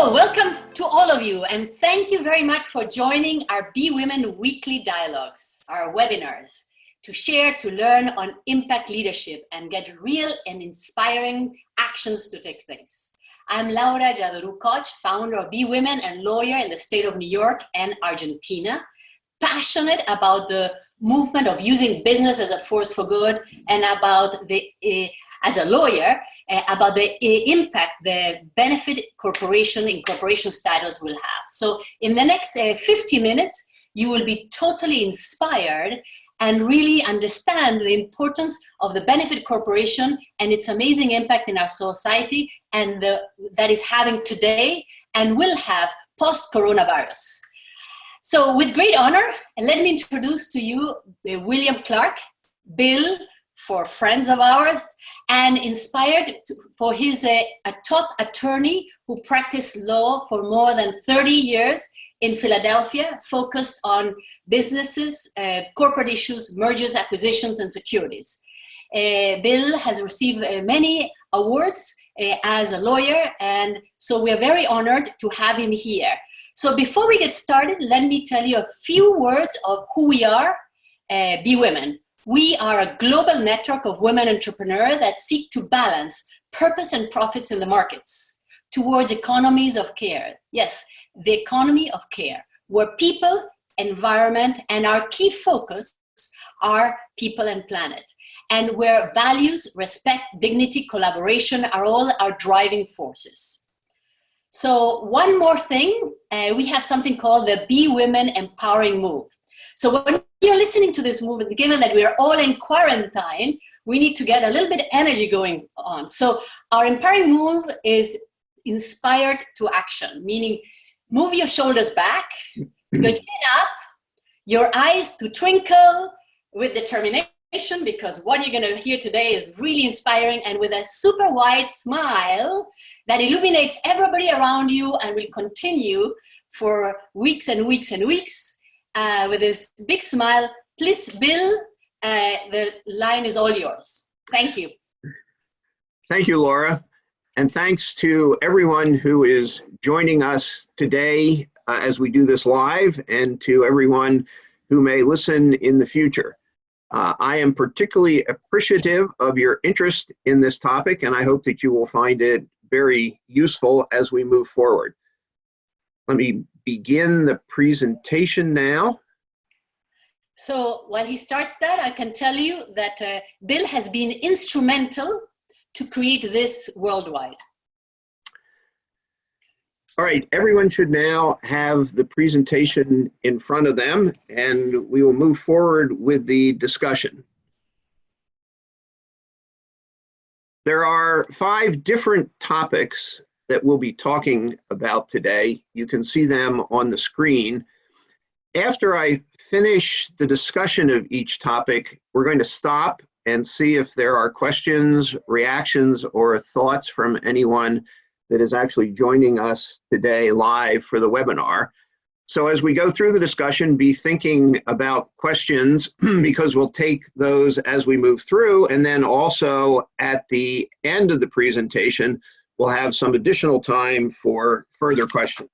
So welcome to all of you, and thank you very much for joining our Be Women Weekly Dialogues, our webinars, to share, to learn on impact leadership and get real and inspiring actions to take place. I'm Laura Giadorou Koch, founder of Be Women and lawyer in the state of New York and Argentina, passionate about the movement of using business as a force for good and about as a lawyer, about the impact the benefit corporation in corporation status will have. So in the next 50 minutes, you will be totally inspired and really understand the importance of the benefit corporation and its amazing impact in our society and that is having today and will have post-coronavirus. So with great honor, let me introduce to you William Clark, Bill for friends of ours, and inspired for his a top attorney who practiced law for more than 30 years in Philadelphia, focused on businesses, corporate issues, mergers, acquisitions, and securities. Bill has received many awards as a lawyer, and so we are very honored to have him here. So before we get started, let me tell you a few words of who we are, Be Women. We are a global network of women entrepreneurs that seek to balance purpose and profits in the markets towards economies of care. Yes, the economy of care, where people, environment, and our key focus are people and planet, and where values, respect, dignity, collaboration are all our driving forces. So one more thing, we have something called the Be Women Empowering Move. So when you're listening to this movement, given that we're all in quarantine, we need to get a little bit of energy going on. So our empowering move is inspired to action, meaning move your shoulders back, your chin up, your eyes to twinkle with determination, because what you're going to hear today is really inspiring, and with a super wide smile that illuminates everybody around you and will continue for weeks and weeks and weeks. With this big smile. Please, Bill, the line is all yours. Thank you. Thank you, Laura. And thanks to everyone who is joining us today as we do this live, and to everyone who may listen in the future. I am particularly appreciative of your interest in this topic, and I hope that you will find it very useful as we move forward. Let me begin the presentation now. So while he starts that, I can tell you that Bill has been instrumental to create this worldwide. All right, everyone should now have the presentation in front of them, and we will move forward with the discussion. There are 5 different topics that we'll be talking about today. You can see them on the screen. After I finish the discussion of each topic, we're going to stop and see if there are questions, reactions, or thoughts from anyone that is actually joining us today live for the webinar. So as we go through the discussion, be thinking about questions because we'll take those as we move through, and then also at the end of the presentation, we'll have some additional time for further questions.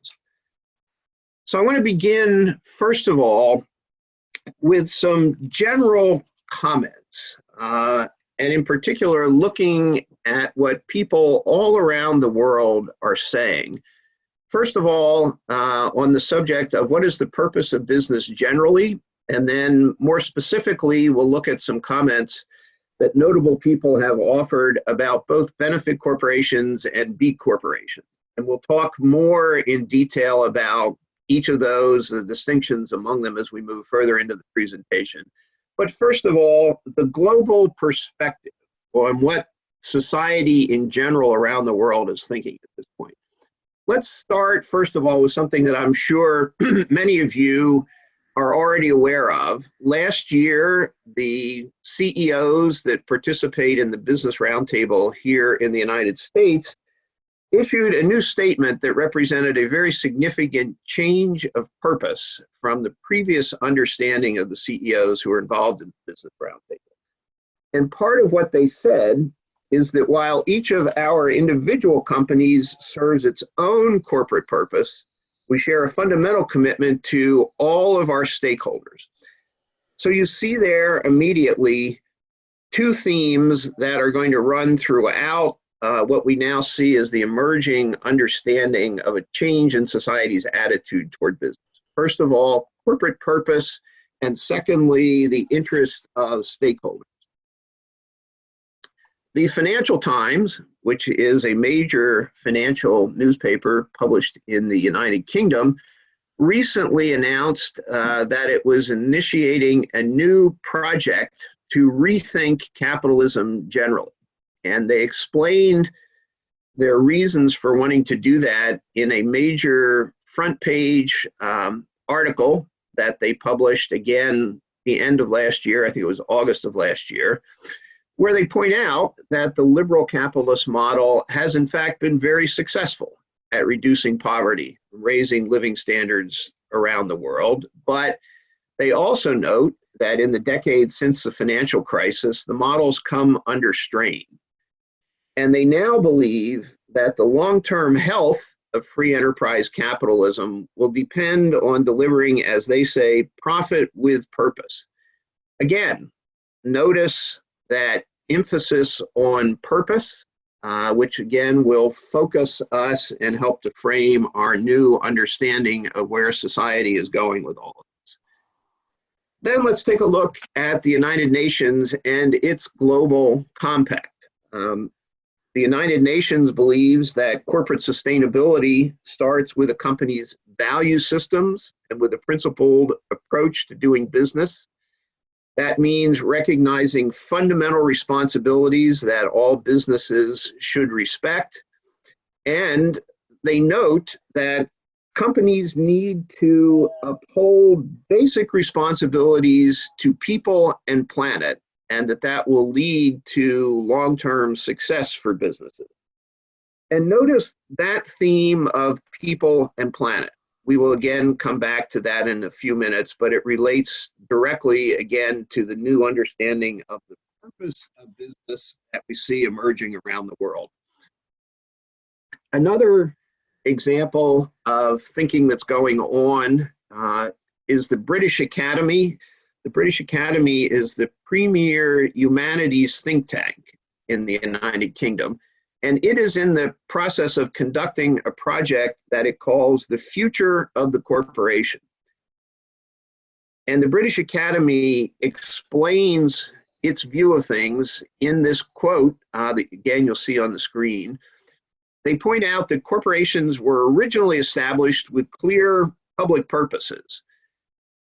So I want to begin, first of all, with some general comments, and in particular, looking at what people all around the world are saying. First of all, on the subject of what is the purpose of business generally, and then more specifically, we'll look at some comments that notable people have offered about both benefit corporations and B corporations. And we'll talk more in detail about each of those, the distinctions among them as we move further into the presentation. But first of all, the global perspective on what society in general around the world is thinking at this point. Let's start, first of all, with something that I'm sure many of you are already aware of. Last year, the CEOs that participate in the Business Roundtable here in the United States issued a new statement that represented a very significant change of purpose from the previous understanding of the CEOs who were involved in the Business Roundtable. And part of what they said is that while each of our individual companies serves its own corporate purpose, we share a fundamental commitment to all of our stakeholders. So you see there immediately two themes that are going to run throughout what we now see as the emerging understanding of a change in society's attitude toward business. First of all, corporate purpose, and secondly, the interest of stakeholders. The Financial Times, which is a major financial newspaper published in the United Kingdom, recently announced that it was initiating a new project to rethink capitalism generally. And they explained their reasons for wanting to do that in a major front page article that they published again the end of last year. I think it was August of last year, where they point out that the liberal capitalist model has in fact been very successful at reducing poverty, raising living standards around the world. But they also note that in the decades since the financial crisis, the model's come under strain. And they now believe that the long-term health of free enterprise capitalism will depend on delivering, as they say, profit with purpose. Again, notice that emphasis on purpose, which again will focus us and help to frame our new understanding of where society is going with all of this. Then let's take a look at the United Nations and its global compact. The United Nations believes that corporate sustainability starts with a company's value systems and with a principled approach to doing business. That means recognizing fundamental responsibilities that all businesses should respect. And they note that companies need to uphold basic responsibilities to people and planet, and that will lead to long-term success for businesses. And notice that theme of people and planet. We will again come back to that in a few minutes, but it relates directly again to the new understanding of the purpose of business that we see emerging around the world. Another example of thinking that's going on is the British Academy. The British Academy is the premier humanities think tank in the United Kingdom, and it is in the process of conducting a project that it calls the future of the corporation. And the British Academy explains its view of things in this quote that again you'll see on the screen. They point out that corporations were originally established with clear public purposes.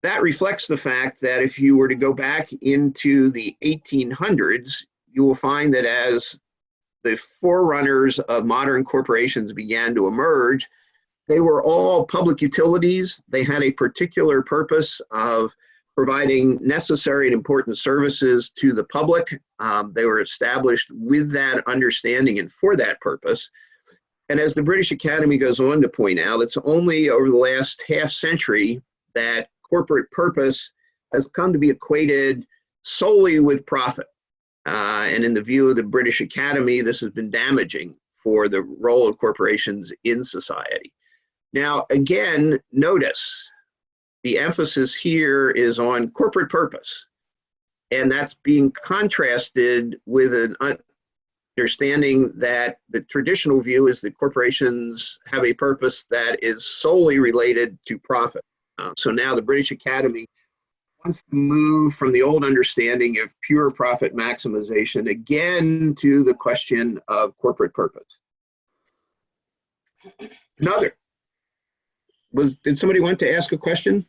That reflects the fact that if you were to go back into the 1800s, you will find that as the forerunners of modern corporations began to emerge, they were all public utilities. They had a particular purpose of providing necessary and important services to the public. They were established with that understanding and for that purpose. And as the British Academy goes on to point out, it's only over the last half century that corporate purpose has come to be equated solely with profit. And in the view of the British Academy, this has been damaging for the role of corporations in society. Now, again, notice the emphasis here is on corporate purpose. And that's being contrasted with an understanding that the traditional view is that corporations have a purpose that is solely related to profit. So now the British Academy wants to move from the old understanding of pure profit maximization again to the question of corporate purpose. Another. Did somebody want to ask a question?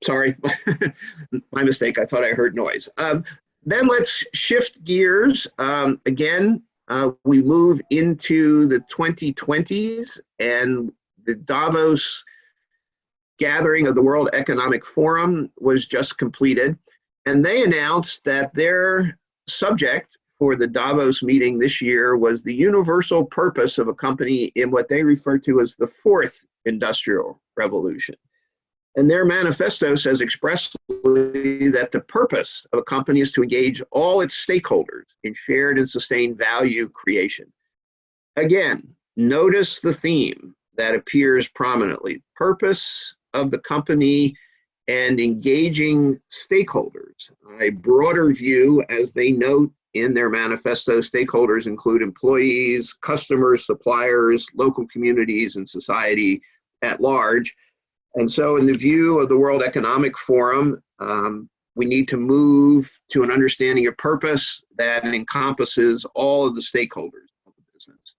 Sorry, my mistake. I thought I heard noise. Then let's shift gears. Again, we move into the 2020s and the Davos gathering of the World Economic Forum was just completed. And they announced that their subject for the Davos meeting this year was the universal purpose of a company in what they refer to as the fourth industrial revolution. And their manifesto says expressly that the purpose of a company is to engage all its stakeholders in shared and sustained value creation. Again, notice the theme that appears prominently: purpose of the company and engaging stakeholders. A broader view, as they note in their manifesto, stakeholders include employees, customers, suppliers, local communities, and society at large. And so in the view of the World Economic Forum, we need to move to an understanding of purpose that encompasses all of the stakeholders of the business.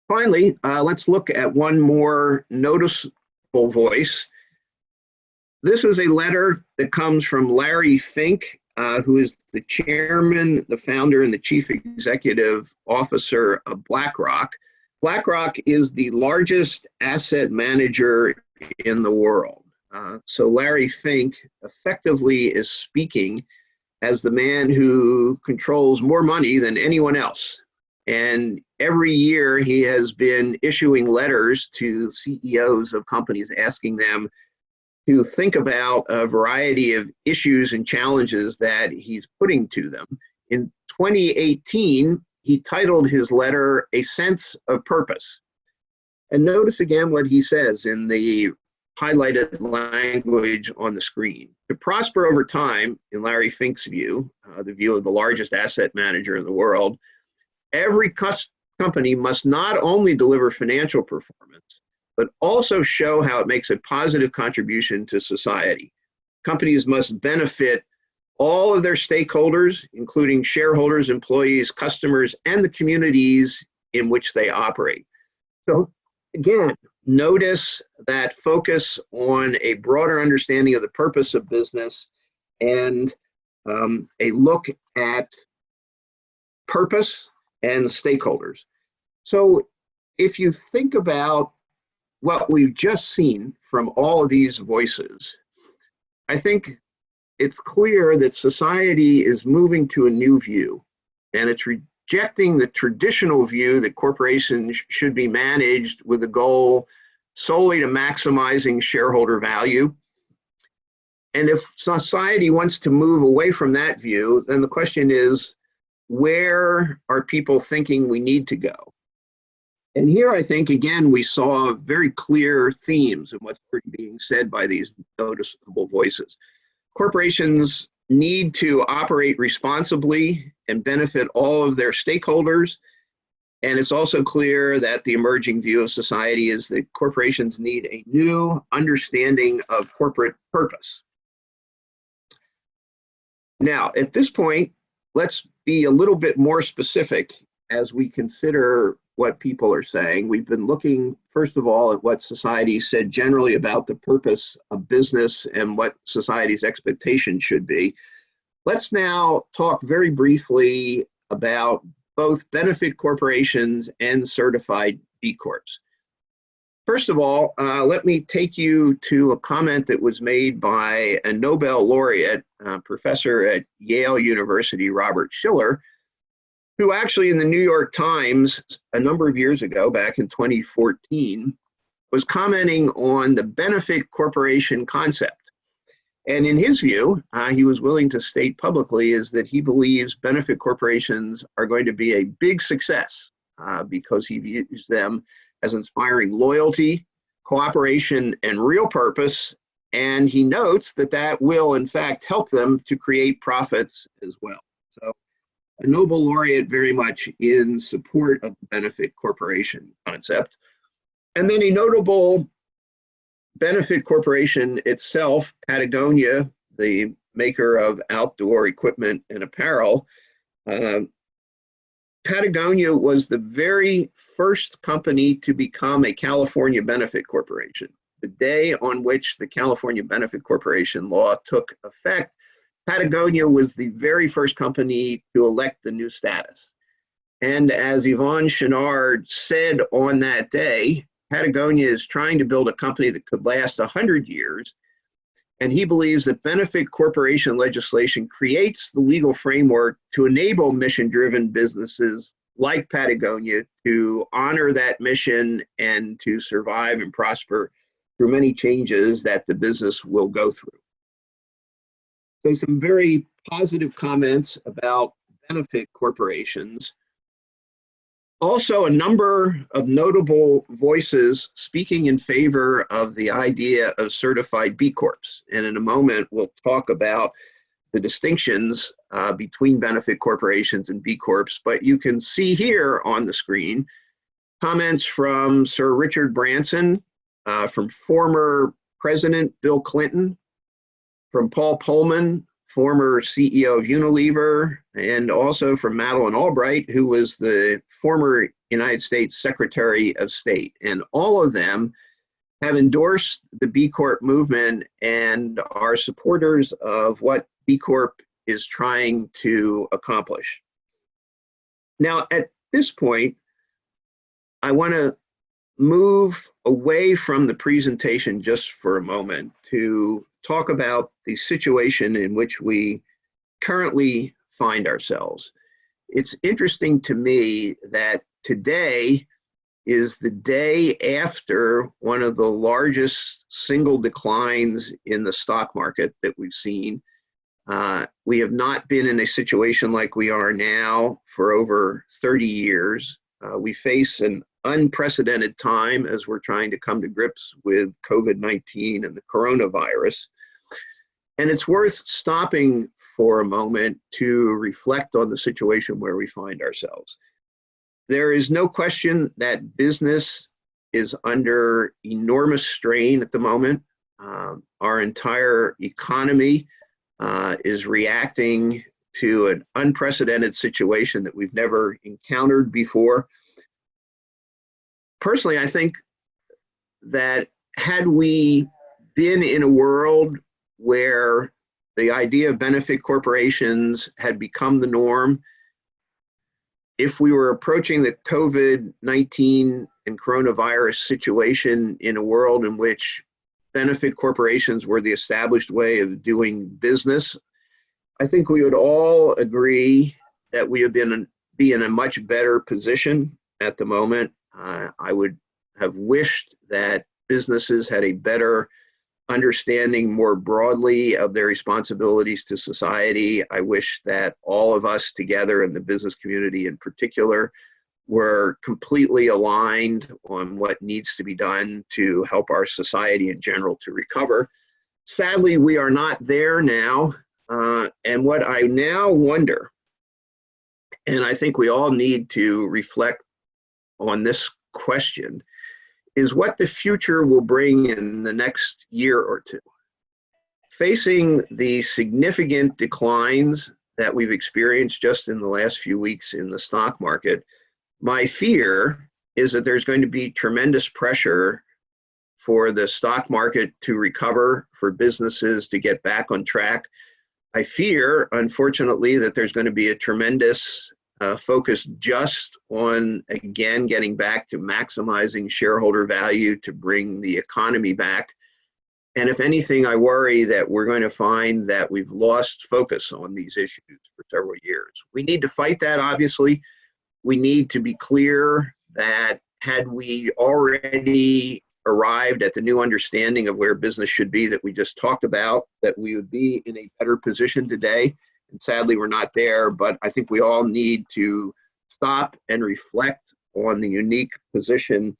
Finally, let's look at one more noticeable voice. This is a letter that comes from Larry Fink, who is the chairman, the founder, and the chief executive officer of BlackRock. BlackRock is the largest asset manager in the world. So Larry Fink effectively is speaking as the man who controls more money than anyone else. And every year he has been issuing letters to CEOs of companies asking them to think about a variety of issues and challenges that he's putting to them. In 2018, he titled his letter "A Sense of Purpose." And notice again what he says in the highlighted language on the screen. To prosper over time, in Larry Fink's view, the view of the largest asset manager in the world, every company must not only deliver financial performance, but also show how it makes a positive contribution to society. Companies must benefit all of their stakeholders, including shareholders, employees, customers, and the communities in which they operate. So again, notice that focus on a broader understanding of the purpose of business and a look at purpose and stakeholders. So if you think about what we've just seen from all of these voices, I think it's clear that society is moving to a new view, and it's rejecting the traditional view that corporations should be managed with a goal solely to maximizing shareholder value. And if society wants to move away from that view, then the question is, where are people thinking we need to go? And here I think, again, we saw very clear themes in what's being said by these noticeable voices. Corporations need to operate responsibly and benefit all of their stakeholders. And it's also clear that the emerging view of society is that corporations need a new understanding of corporate purpose. Now, at this point, let's be a little bit more specific as we consider what people are saying. We've been looking, first of all, at what society said generally about the purpose of business and what society's expectations should be. Let's now talk very briefly about both benefit corporations and certified B Corps. First of all, let me take you to a comment that was made by a Nobel laureate, professor at Yale University, Robert Shiller, who actually in the New York Times a number of years ago, back in 2014, was commenting on the benefit corporation concept. And in his view, he was willing to state publicly is that he believes benefit corporations are going to be a big success because he views them as inspiring loyalty, cooperation, and real purpose. And he notes that that will, in fact, help them to create profits as well. So a Nobel laureate very much in support of the benefit corporation concept. And then a notable benefit corporation itself, Patagonia, the maker of outdoor equipment and apparel. Patagonia was the very first company to become a California benefit corporation. The day on which the California Benefit Corporation law took effect, Patagonia was the very first company to elect the new status. And as Yvon Chouinard said on that day, Patagonia is trying to build a company that could last 100 years. And he believes that benefit corporation legislation creates the legal framework to enable mission-driven businesses like Patagonia to honor that mission and to survive and prosper through many changes that the business will go through. So some very positive comments about benefit corporations. Also, a number of notable voices speaking in favor of the idea of certified B Corps. And in a moment, we'll talk about the distinctions between benefit corporations and B Corps. But you can see here on the screen comments from Sir Richard Branson, from former President Bill Clinton, from Paul Pullman, former CEO of Unilever, and also from Madeleine Albright, who was the former United States Secretary of State. And all of them have endorsed the B Corp movement and are supporters of what B Corp is trying to accomplish. Now, at this point, I want to move away from the presentation just for a moment to talk about the situation in which we currently find ourselves. It's interesting to me that today is the day after one of the largest single declines in the stock market that we've seen. We have not been in a situation like we are now for over 30 years. We face an unprecedented time as we're trying to come to grips with COVID-19 and the coronavirus. And it's worth stopping for a moment to reflect on the situation where we find ourselves. There is no question that business is under enormous strain at the moment. Our entire economy is reacting to an unprecedented situation that we've never encountered before. Personally, I think that had we been in a world where the idea of benefit corporations had become the norm, if we were approaching the COVID-19 and coronavirus situation in a world in which benefit corporations were the established way of doing business, I think we would all agree that we would be in a much better position at the moment. I would have wished that businesses had a better understanding more broadly of their responsibilities to society. I wish that all of us together, in the business community in particular, were completely aligned on what needs to be done to help our society in general to recover. Sadly, we are not there now. And what I now wonder, and I think we all need to reflect on this question, is what the future will bring in the next year or two. Facing the significant declines that we've experienced just in the last few weeks in the stock market, my fear is that there's going to be tremendous pressure for the stock market to recover, for businesses to get back on track. I fear, unfortunately, that there's going to be a tremendous focus just on, again, getting back to maximizing shareholder value to bring the economy back. And if anything, I worry that we're going to find that we've lost focus on these issues for several years. We need to fight that, obviously. We need to be clear that had we already arrived at the new understanding of where business should be that we just talked about, that we would be in a better position today. And sadly, we're not there, but I think we all need to stop and reflect on the unique position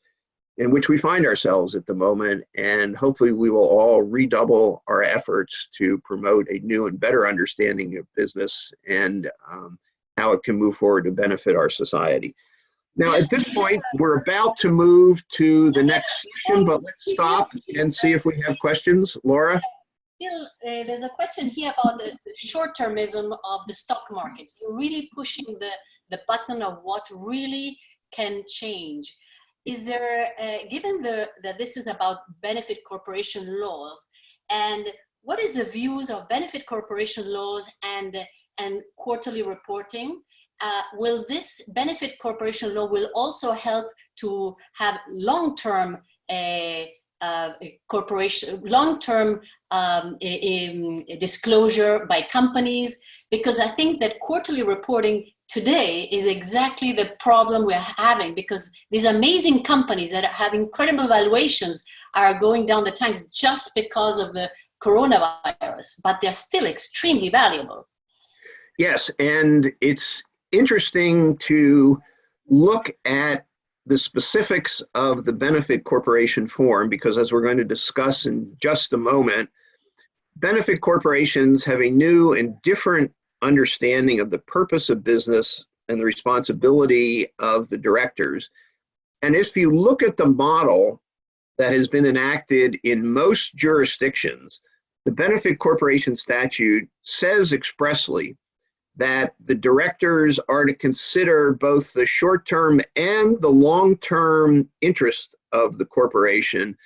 in which we find ourselves at the moment. And hopefully we will all redouble our efforts to promote a new and better understanding of business and how it can move forward to benefit our society. Now, at this point, we're about to move to the next section, but let's stop and see if we have questions. Laura? Bill, there's a question here about the short-termism of the stock markets. You're really pushing the button of what really can change. Is there, given that this is about benefit corporation laws, and what is the views of benefit corporation laws and quarterly reporting? Will this benefit corporation law will also help to have long-term long-term disclosure by companies? Because I think that quarterly reporting today is exactly the problem we're having, because these amazing companies that have incredible valuations are going down the tanks just because of the coronavirus, but they're still extremely valuable. Yes, and it's interesting to look at the specifics of the benefit corporation form, because as we're going to discuss in just a moment, benefit corporations have a new and different understanding of the purpose of business and the responsibility of the directors. And if you look at the model that has been enacted in most jurisdictions, the benefit corporation statute says expressly that the directors are to consider both the short-term and the long-term interest of the corporation,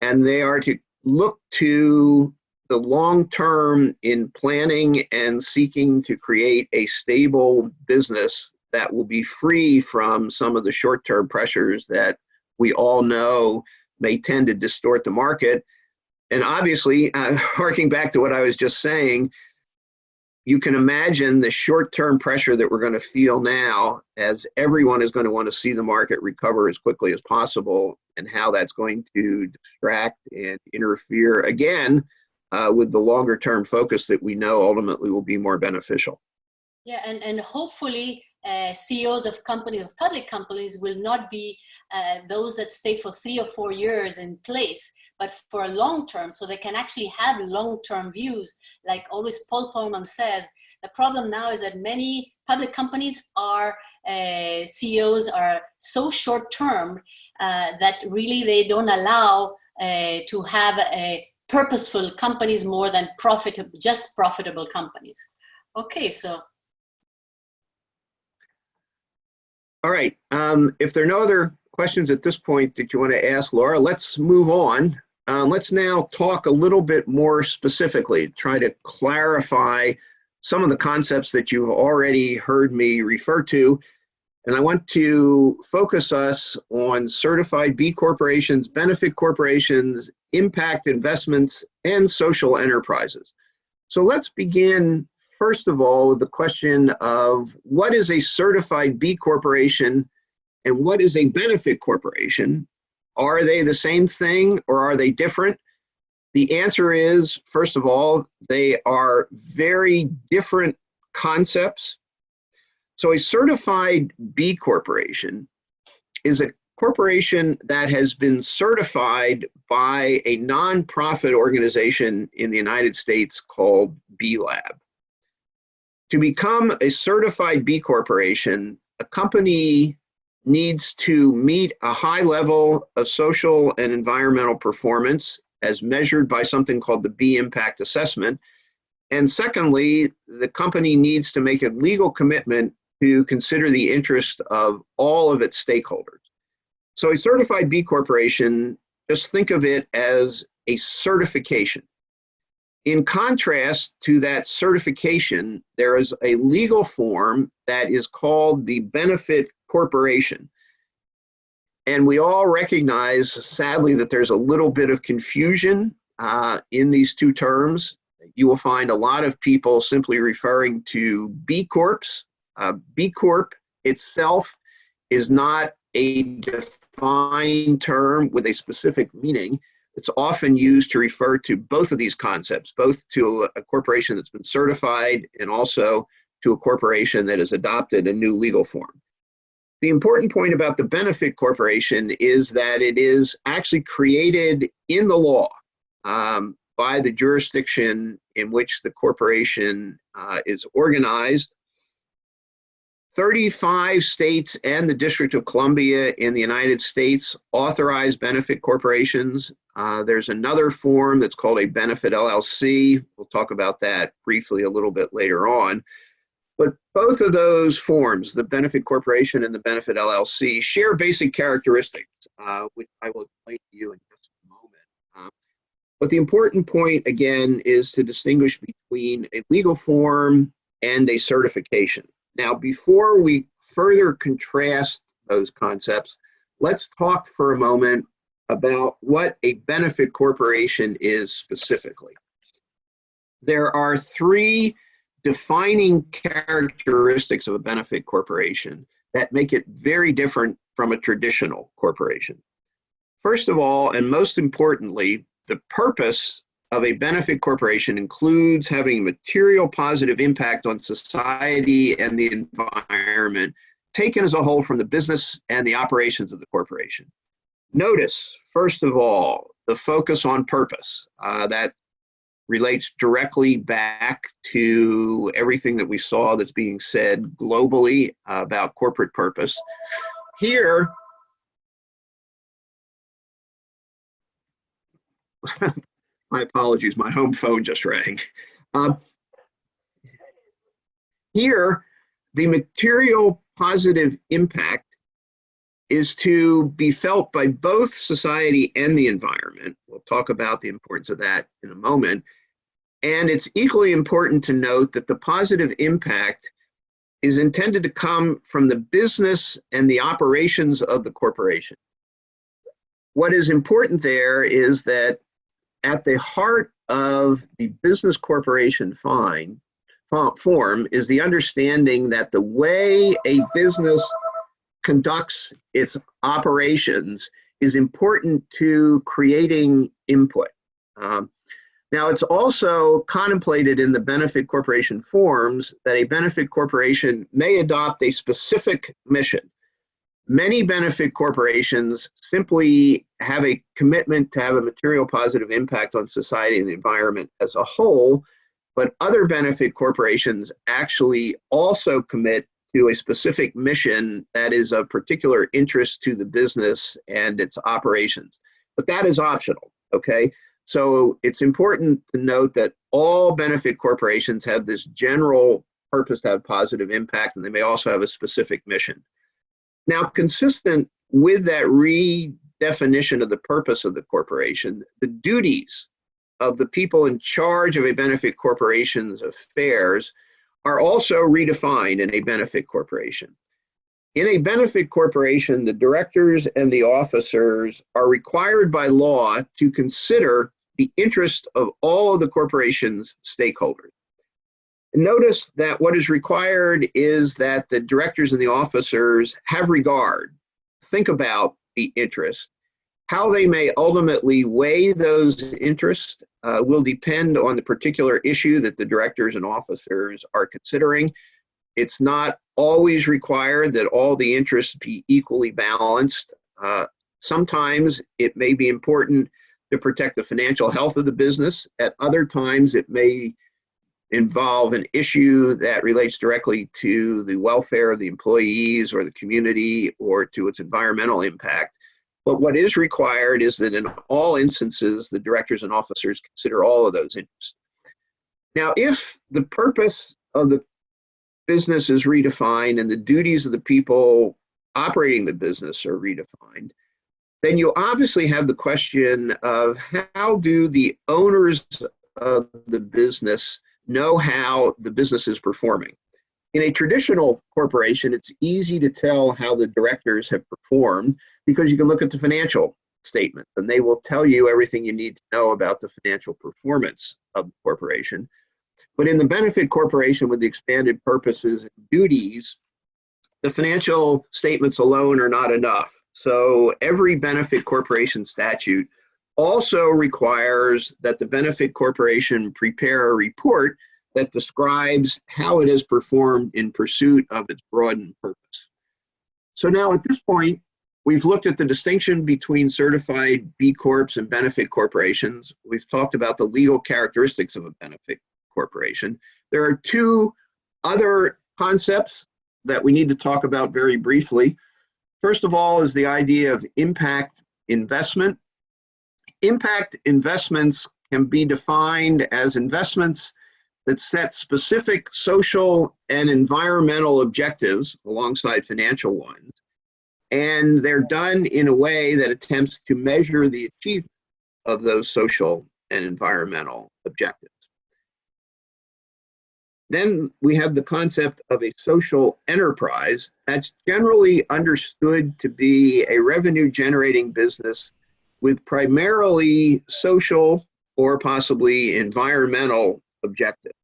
and they are to look to the long-term in planning and seeking to create a stable business that will be free from some of the short-term pressures that we all know may tend to distort the market. And obviously, harking back to what I was just saying, you can imagine the short-term pressure that we're going to feel now as everyone is going to want to see the market recover as quickly as possible, and how that's going to distract and interfere again with the longer-term focus that we know ultimately will be more beneficial. Yeah, and hopefully CEOs of companies, of public companies, will not be those that stay for 3 or 4 years in place, but for a long term, so they can actually have long-term views. Like always Paul Polman says, the problem now is that many public companies are, CEOs are so short-term that really they don't allow to have purposeful companies more than just profitable companies. Okay, so. All right, if there are no other questions at this point that you want to ask Laura, let's move on. Let's now talk a little bit more specifically, try to clarify some of the concepts that you've already heard me refer to. And I want to focus us on certified B corporations, benefit corporations, impact investments, and social enterprises. So let's begin, first of all, with the question of what is a certified B corporation and what is a benefit corporation? Are they the same thing or are they different? The answer is, first of all, they are very different concepts. So a certified B corporation is a corporation that has been certified by a nonprofit organization in the United States called B Lab. To become a certified B corporation, a company needs to meet a high level of social and environmental performance as measured by something called the B Impact Assessment. And secondly, the company needs to make a legal commitment to consider the interest of all of its stakeholders. So a certified B corporation, just think of it as a certification. In contrast to that certification, there is a legal form that is called the benefit corporation. And we all recognize, sadly, that there's a little bit of confusion in these two terms. You will find a lot of people simply referring to B Corps. B Corp itself is not a defined term with a specific meaning. It's often used to refer to both of these concepts, both to a corporation that's been certified and also to a corporation that has adopted a new legal form. The important point about the benefit corporation is that it is actually created in the law by the jurisdiction in which the corporation is organized. 35 states and the District of Columbia in the United States authorize benefit corporations. There's another form that's called a benefit LLC. We'll talk about that briefly a little bit later on. But both of those forms, the benefit corporation and the benefit LLC, share basic characteristics, which I will explain to you in just a moment. But the important point, again, is to distinguish between a legal form and a certification. Now, before we further contrast those concepts, let's talk for a moment about what a benefit corporation is specifically. There are three defining characteristics of a benefit corporation that make it very different from a traditional corporation. First of all, and most importantly, the purpose of a benefit corporation includes having a material positive impact on society and the environment, taken as a whole from the business and the operations of the corporation. Notice, first of all, the focus on purpose. That relates directly back to everything that we saw that's being said globally about corporate purpose. Here, my apologies, my home phone just rang. Here, the material positive impact is to be felt by both society and the environment. We'll talk about the importance of that in a moment. And it's equally important to note that the positive impact is intended to come from the business and the operations of the corporation. What is important there is that at the heart of the business corporation form is the understanding that the way a business conducts its operations is important to creating input. Now, it's also contemplated in the benefit corporation forms that a benefit corporation may adopt a specific mission. Many benefit corporations simply have a commitment to have a material positive impact on society and the environment as a whole, but other benefit corporations actually also commit to a specific mission that is of particular interest to the business and its operations. But that is optional, okay? So it's important to note that all benefit corporations have this general purpose to have positive impact, and they may also have a specific mission. Now, consistent with that redefinition of the purpose of the corporation, the duties of the people in charge of a benefit corporation's affairs are also redefined in a benefit corporation. In a benefit corporation, the directors and the officers are required by law to consider the interest of all of the corporation's stakeholders. Notice that what is required is that the directors and the officers have regard, think about the interest. How they may ultimately weigh those interests will depend on the particular issue that the directors and officers are considering. It's not always required that all the interests be equally balanced. Sometimes it may be important to protect the financial health of the business. At other times, it may involve an issue that relates directly to the welfare of the employees or the community or to its environmental impact. But what is required is that in all instances, the directors and officers consider all of those interests. Now, if the purpose of the business is redefined and the duties of the people operating the business are redefined, then you obviously have the question of how do the owners of the business know how the business is performing. In a traditional corporation, it's easy to tell how the directors have performed because you can look at the financial statements and they will tell you everything you need to know about the financial performance of the corporation. But in the benefit corporation with the expanded purposes and duties, the financial statements alone are not enough. So every benefit corporation statute also requires that the benefit corporation prepare a report that describes how it has performed in pursuit of its broadened purpose. So now at this point, we've looked at the distinction between certified B Corps and benefit corporations. We've talked about the legal characteristics of a benefit corporation. There are two other concepts that we need to talk about very briefly. First of all is the idea of impact investment. Impact investments can be defined as investments that set specific social and environmental objectives alongside financial ones. And they're done in a way that attempts to measure the achievement of those social and environmental objectives. Then we have the concept of a social enterprise that's generally understood to be a revenue generating business with primarily social or possibly environmental objectives.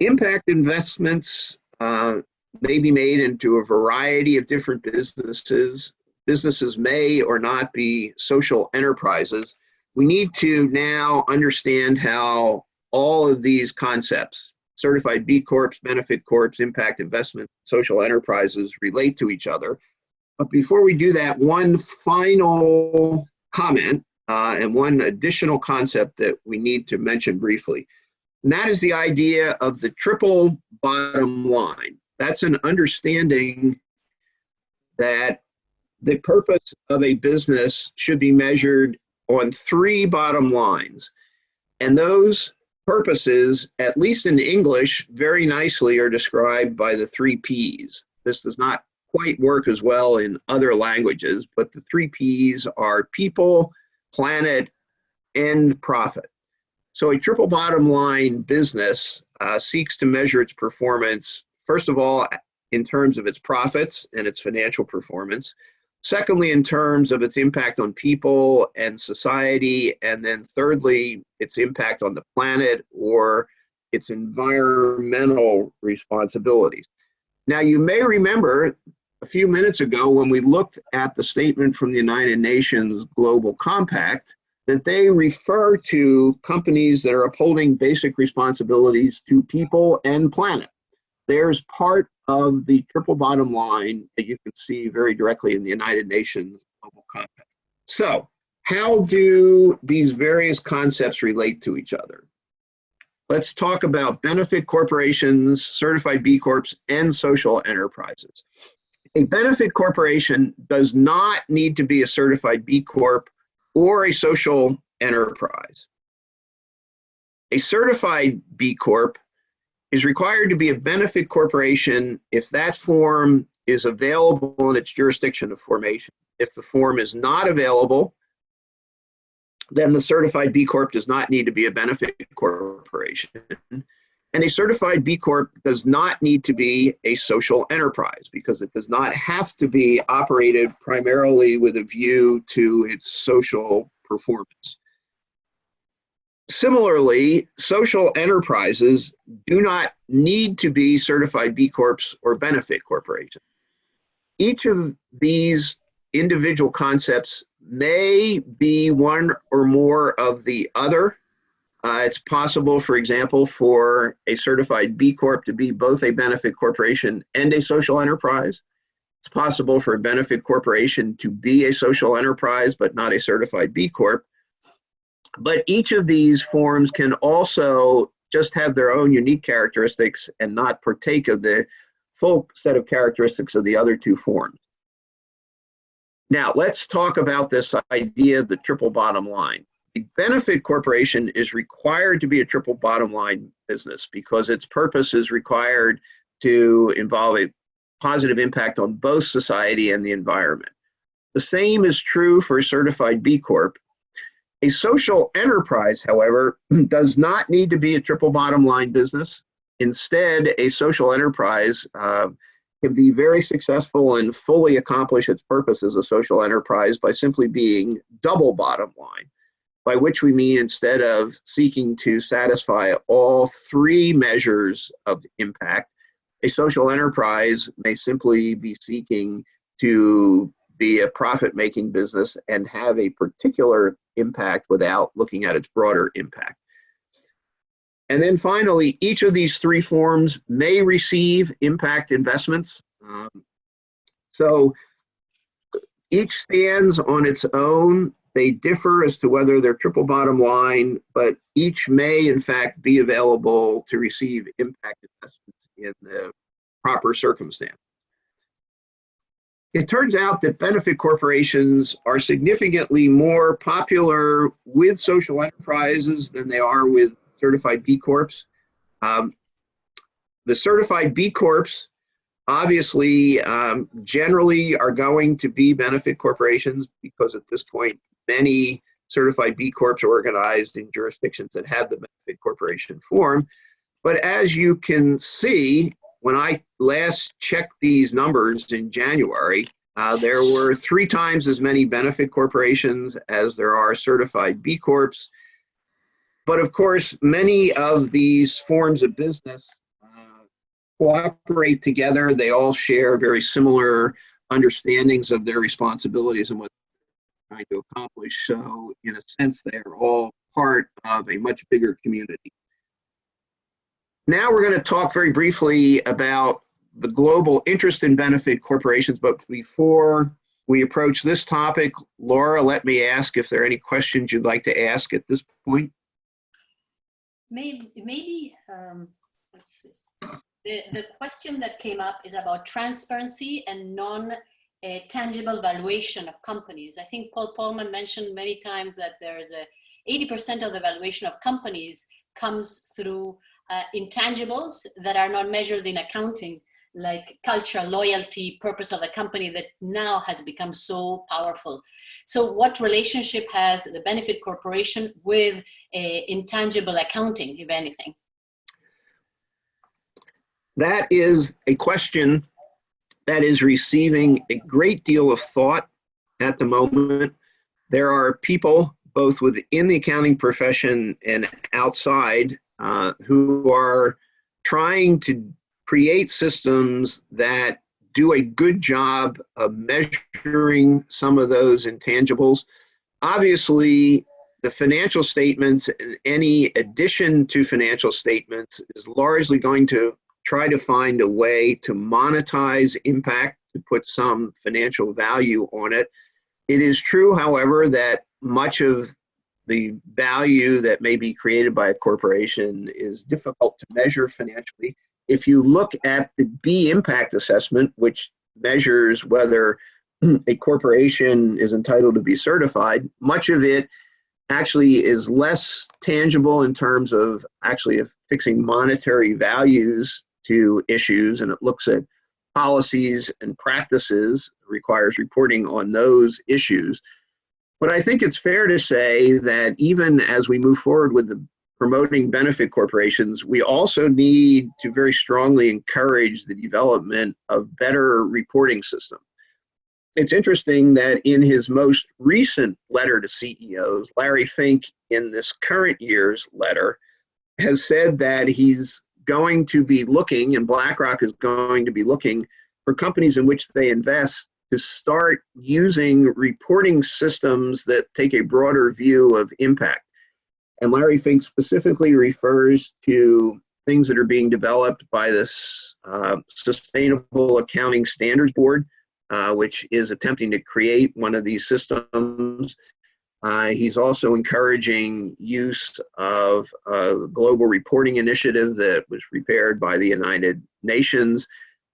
Impact investments may be made into a variety of different business businesses may or not be social enterprises, we need to now understand how all of these concepts, certified B Corps, benefit corps, impact investment, social enterprises, relate to each other. But before we do that, one final comment and one additional concept that we need to mention briefly. And that is the idea of the triple bottom line. That's an understanding that the purpose of a business should be measured on three bottom lines. And those purposes, at least in English, very nicely are described by the three P's. This does not quite work as well in other languages, but the three P's are people, planet, and profit. So a triple bottom line business seeks to measure its performance, first of all, in terms of its profits and its financial performance. Secondly, in terms of its impact on people and society. And then thirdly, its impact on the planet or its environmental responsibilities. Now, you may remember a few minutes ago when we looked at the statement from the United Nations Global Compact that they refer to companies that are upholding basic responsibilities to people and planet. There's part of the triple bottom line that you can see very directly in the United Nations Global Compact. So, how do these various concepts relate to each other? Let's talk about benefit corporations, certified B Corps, and social enterprises. A benefit corporation does not need to be a certified B Corp or a social enterprise. A certified B Corp is required to be a benefit corporation if that form is available in its jurisdiction of formation. If the form is not available, then the certified B Corp does not need to be a benefit corporation. And a certified B Corp does not need to be a social enterprise because it does not have to be operated primarily with a view to its social performance. Similarly, social enterprises do not need to be certified B Corps or benefit corporations. Each of these individual concepts may be one or more of the other. It's possible, for example, for a certified B Corp to be both a benefit corporation and a social enterprise. It's possible for a benefit corporation to be a social enterprise but not a certified B Corp. But each of these forms can also just have their own unique characteristics and not partake of the full set of characteristics of the other two forms. Now, let's talk about this idea of the triple bottom line. A benefit corporation is required to be a triple bottom line business because its purpose is required to involve a positive impact on both society and the environment. The same is true for a certified B Corp. A social enterprise, however, does not need to be a triple bottom line business. Instead, a social enterprise can be very successful and fully accomplish its purpose as a social enterprise by simply being double bottom line, by which we mean instead of seeking to satisfy all three measures of impact, a social enterprise may simply be seeking to be a profit-making business and have a particular impact without looking at its broader impact. And then finally, each of these three forms may receive impact investments. So each stands on its own. They differ as to whether they're triple bottom line, but each may in fact be available to receive impact investments in the proper circumstance. It turns out that benefit corporations are significantly more popular with social enterprises than they are with certified B Corps. The certified B Corps obviously generally are going to be benefit corporations because at this point many certified B Corps are organized in jurisdictions that have the benefit corporation form. But as you can see, when I last checked these numbers in January, there were 3 times as many benefit corporations as there are certified B Corps. But of course, many of these forms of business cooperate together. They all share very similar understandings of their responsibilities and what they're trying to accomplish. So in a sense, they are all part of a much bigger community. Now we're going to talk very briefly about the global interest in benefit corporations, but before we approach this topic, Laura, let me ask if there are any questions you'd like to ask at this point. Maybe let's see. The question that came up is about transparency and non-tangible valuation of companies. I think Paul Polman mentioned many times that there's 80% of the valuation of companies comes through intangibles that are not measured in accounting, like culture, loyalty, purpose of the company that now has become so powerful. So what relationship has the benefit corporation with intangible accounting, if anything? That is a question that is receiving a great deal of thought at the moment. There are people both within the accounting profession and outside who are trying to create systems that do a good job of measuring some of those intangibles. Obviously, the financial statements and any addition to financial statements is largely going to try to find a way to monetize impact, to put some financial value on it. It is true, however, that much of the value that may be created by a corporation is difficult to measure financially. If you look at the B impact assessment, which measures whether a corporation is entitled to be certified, much of it actually is less tangible in terms of actually fixing monetary values to issues, and it looks at policies and practices, requires reporting on those issues. But I think it's fair to say that even as we move forward with the promoting benefit corporations, we also need to very strongly encourage the development of better reporting systems. It's interesting that in his most recent letter to CEOs, Larry Fink, in this current year's letter, has said that he's going to be looking, and BlackRock is going to be looking for companies in which they invest to start using reporting systems that take a broader view of impact. And Larry Fink specifically refers to things that are being developed by this Sustainable Accounting Standards Board, which is attempting to create one of these systems. He's also encouraging use of a global reporting initiative that was prepared by the United Nations.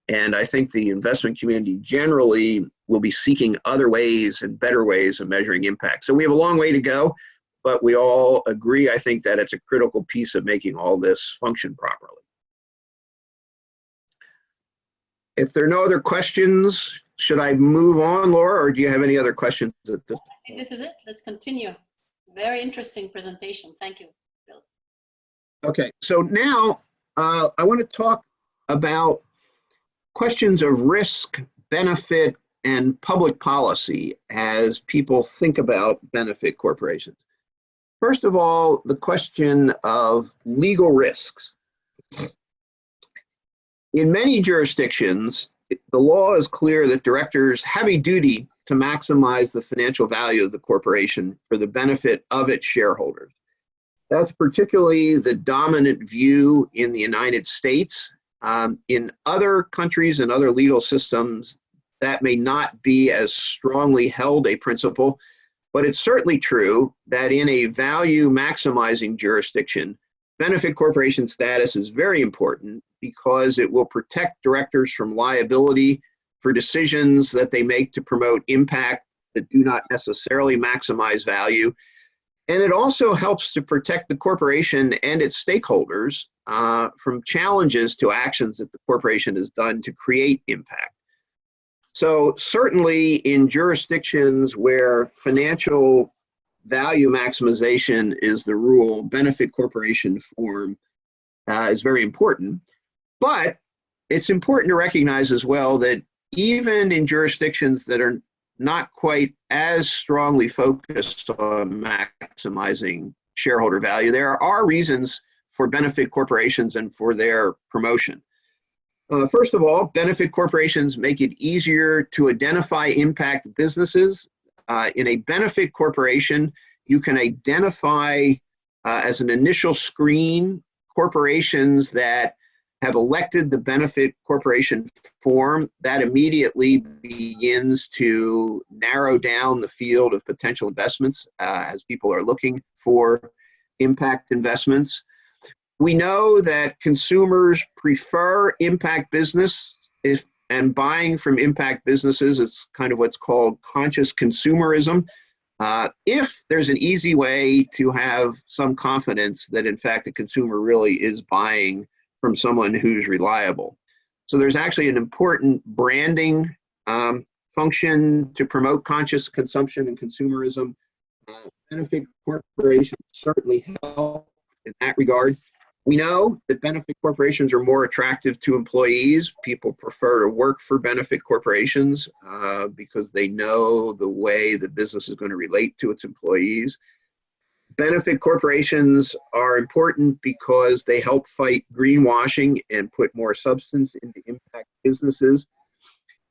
And I think the investment community generally will be seeking other ways and better ways of measuring impact. So we have a long way to go, but we all agree, I think, that it's a critical piece of making all this function properly. If there are no other questions, should I move on, Laura, or do you have any other questions at this point? I think this is it. Let's continue. Very interesting presentation. Thank you, Bill. Okay, so now I want to talk about questions of risk, benefit, and public policy as people think about benefit corporations. First of all, the question of legal risks. In many jurisdictions, the law is clear that directors have a duty to maximize the financial value of the corporation for the benefit of its shareholders. That's particularly the dominant view in the United States. In other countries and other legal systems, that may not be as strongly held a principle, but it's certainly true that in a value maximizing jurisdiction, benefit corporation status is very important because it will protect directors from liability for decisions that they make to promote impact that do not necessarily maximize value. And it also helps to protect the corporation and its stakeholders from challenges to actions that the corporation has done to create impact. So certainly in jurisdictions where financial value maximization is the rule, benefit corporation form is very important. But it's important to recognize as well that even in jurisdictions that are not quite as strongly focused on maximizing shareholder value, there are reasons for benefit corporations and for their promotion. First of all, benefit corporations make it easier to identify impact businesses. In a benefit corporation, you can identify as an initial screen corporations that have elected the benefit corporation form. That immediately begins to narrow down the field of potential investments as people are looking for impact investments. We know that consumers prefer impact business and buying from impact businesses is kind of what's called conscious consumerism. If there's an easy way to have some confidence that in fact the consumer really is buying from someone who's reliable. So there's actually an important branding function to promote conscious consumption and consumerism. Benefit corporations certainly help in that regard. We know that benefit corporations are more attractive to employees. People prefer to work for benefit corporations because they know the way the business is going to relate to its employees. Benefit corporations are important because they help fight greenwashing and put more substance into impact businesses.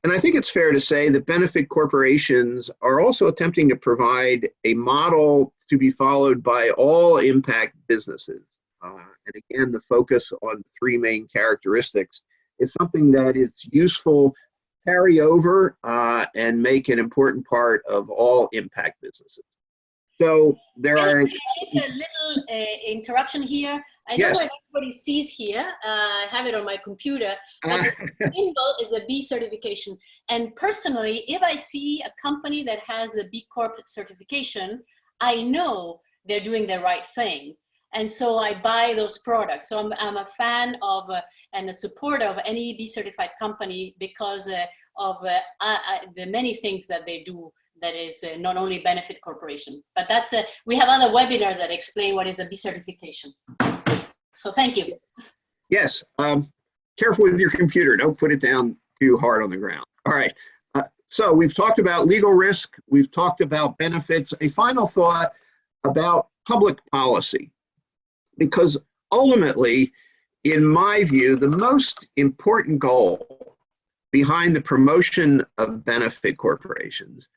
And I think it's fair to say that benefit corporations are also attempting to provide a model to be followed by all impact businesses. And again, the focus on three main characteristics is something that is useful, carry over, and make an important part of all impact businesses. So there are a little interruption here. I know what everybody sees here. I have it on my computer. But the symbol is a B certification. And personally, if I see a company that has the B Corp certification, I know they're doing the right thing. And so I buy those products. So I'm a fan of and a supporter of any B certified company because of the many things that they do. That is not only benefit corporation, but that's we have other webinars that explain what is a B certification. So thank you. Yes, careful with your computer. Don't put it down too hard on the ground. All right, so we've talked about legal risk. We've talked about benefits. A final thought about public policy, because ultimately, in my view, the most important goal behind the promotion of benefit corporations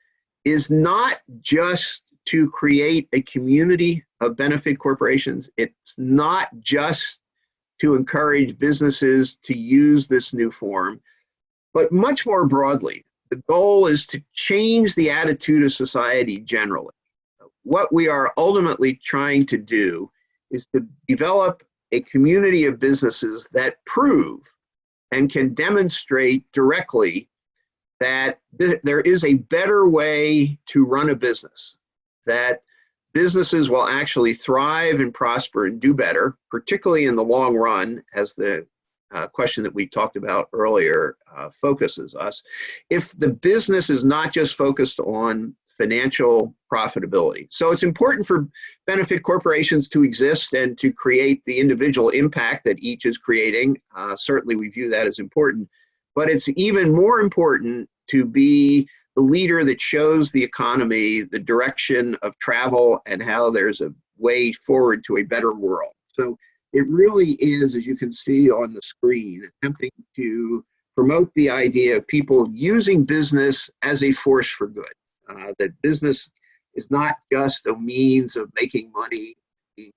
is not just to create a community of benefit corporations. It's not just to encourage businesses to use this new form, but much more broadly, the goal is to change the attitude of society generally. What we are ultimately trying to do is to develop a community of businesses that prove and can demonstrate directly that there is a better way to run a business, that businesses will actually thrive and prosper and do better, particularly in the long run, as the question that we talked about earlier focuses us, if the business is not just focused on financial profitability. So it's important for benefit corporations to exist and to create the individual impact that each is creating. Certainly we view that as important. But it's even more important to be the leader that shows the economy the direction of travel and how there's a way forward to a better world. So it really is, as you can see on the screen, attempting to promote the idea of people using business as a force for good. That business is not just a means of making money, being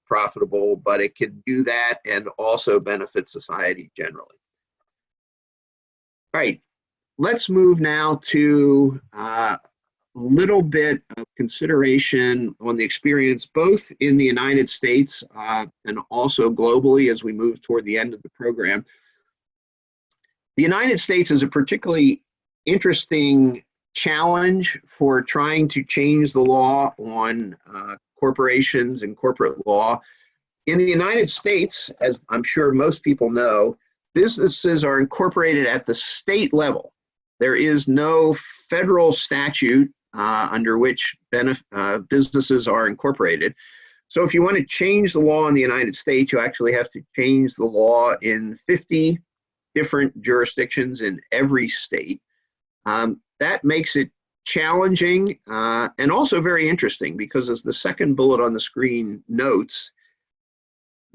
profitable, but it can do that and also benefit society generally. All right, let's move now to a little bit of consideration on the experience both in the United States and also globally as we move toward the end of the program. The United States is a particularly interesting challenge for trying to change the law on corporations and corporate law. In the United States, as I'm sure most people know, businesses are incorporated at the state level. There is no federal statute under which businesses are incorporated. So if you want to change the law in the United States, you actually have to change the law in 50 different jurisdictions in every state. That makes it challenging and also very interesting because, as the second bullet on the screen notes,